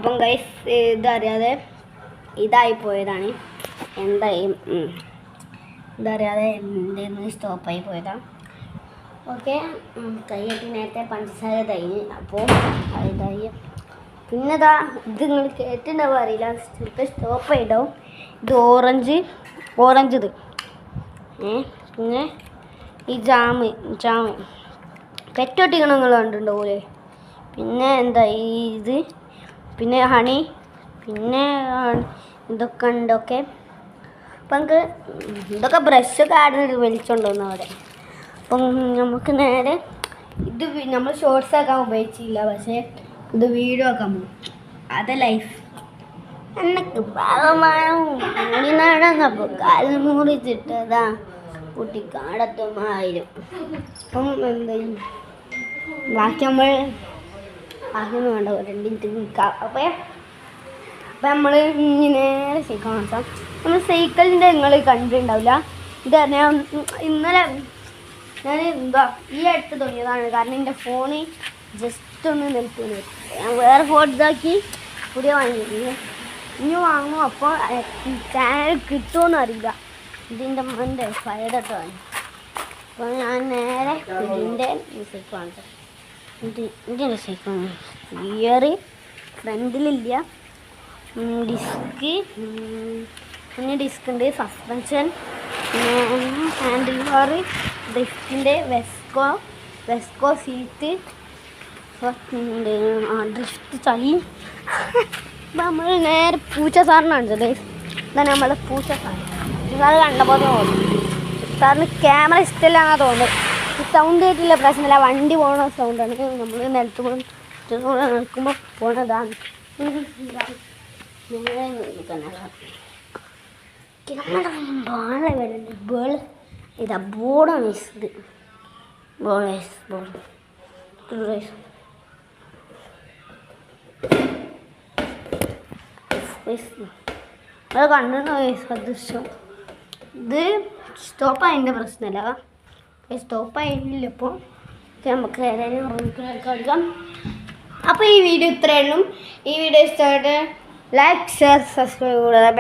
അപ്പം ഗൈസ് ഇതറിയാതെ ഇതായിപ്പോയതാണ്. എന്തായി ഇതറിയാതെ എന്തെന്ന് സ്റ്റോപ്പായി പോയതാണ്. ഓക്കെ, കൈയ്യട്ടി നേരത്തെ പഞ്ചസാര തൈഞ്ഞ് അപ്പോൾ ഇതായി. പിന്നെ ഇത് നിങ്ങൾ കേട്ടിട്ടുണ്ടാവും അറിയില്ല, ചിലപ്പോൾ സ്റ്റോപ്പായിട്ടാവും. ഇത് ഓറഞ്ച് ഇത്. പിന്നെ ഈ ജാമ് പെറ്റൊട്ടിക്കണം നിങ്ങൾ കണ്ടിട്ടുണ്ടാവൂലേ. പിന്നെ എന്താ ഇത്, പിന്നെ ഹണി, പിന്നെ ഇതൊക്കെ ഉണ്ടൊക്കെ. അപ്പം നമുക്ക് ഇതൊക്കെ ബ്രഷൊക്കെ ആടുന്നത് വലിച്ചുകൊണ്ടുവന്നു അവിടെ. അപ്പം നമുക്ക് നേരെ ഇത് നമ്മൾ ഷോർട്സ് ആക്കാൻ ഉപയോഗിച്ചില്ല, പക്ഷേ ഇത് വീഡിയോ ആക്കാൻ പോകും. അത് ലൈഫ് എന്നൊക്കെ നടന്നപ്പോൾ കാല് മുറിച്ചിട്ടതാ കുട്ടിക്കാടത്തുമായിരും. അപ്പം എന്താ ബാക്കി ബാക്കിയൊന്നും വേണ്ട, രണ്ടിട്ട് നിൽക്കാം. അപ്പം നമ്മൾ നേരെ സൈക്കിൾ നോക്കാം. നമ്മൾ സൈക്കിളിൻ്റെ നിങ്ങൾ കണ്ടിട്ടുണ്ടാവില്ല. ഇത് ഞാൻ ഇന്നലെ ഈ അടുത്ത് തുടങ്ങിയതാണ്. കാരണം എൻ്റെ ഫോണ് ജസ്റ്റ് ഒന്ന് നിൽക്കുന്നത്. ഞാൻ വേറെ ഫോൺ ഇതാക്കി പുതിയ വാങ്ങിയിട്ടുണ്ട്. ഇനി വാങ്ങും. അപ്പോൾ ചാനൽ കിട്ടുമെന്ന് അറിയില്ല. ഇതിൻ്റെ മോൻ്റെ ഫയറിട്ടാണ്. അപ്പോൾ ഞാൻ നേരെ ഇതിൻ്റെ സൈക്കിൾ വാങ്ങിച്ചത്. ഇതിൻ്റെ സൈക്കിൾ ഗിയർ ഫ്രണ്ടിലില്ല, ഡിസ്ക് ഉണ്ട്, സസ്പെൻഷൻ, പിന്നെ ഹാൻഡിൽ ബാർ, ഡ്രിഫ്റ്റിൻ്റെ വെസ്കോ സീറ്റ്, ഡ്രിഫ്റ്റ് ചളി. നമ്മൾ നേരെ പൂച്ച സാറിന് കാണിച്ചത്. ഇതാണ് നമ്മളെ പൂച്ച സാർ. സാറ് കണ്ടപ്പോൾ തോന്നുന്നു സാറിന് ക്യാമറ ഇഷ്ടമില്ലാന്നാണ് തോന്നുന്നത്. സൗണ്ട് കേട്ടില്ല പ്രശ്നമില്ല, വണ്ടി പോകണ സൗണ്ടാണ്. നമ്മൾ നിലത്ത് നിൽക്കുമ്പോൾ പോണതാണ്. ഇതാ ബോർഡാണ് ഇത്. ബോർഡ് അത് കണ്ടിട്ടുണ്ടോ സദൃശ്യം. ഇത് സ്റ്റോപ്പായതിൻ്റെ പ്രശ്നമല്ല, സ്റ്റോപ്പായില്ല. ഇപ്പോൾ നമുക്ക് കളിക്കാം. അപ്പോൾ ഈ വീഡിയോ ഇത്രയുള്ളൂ. ഈ വീഡിയോ ഇഷ്ടമായിട്ട് ലൈക്ക്, ഷെയർ, സബ്സ്ക്രൈബ് കൂടാതെ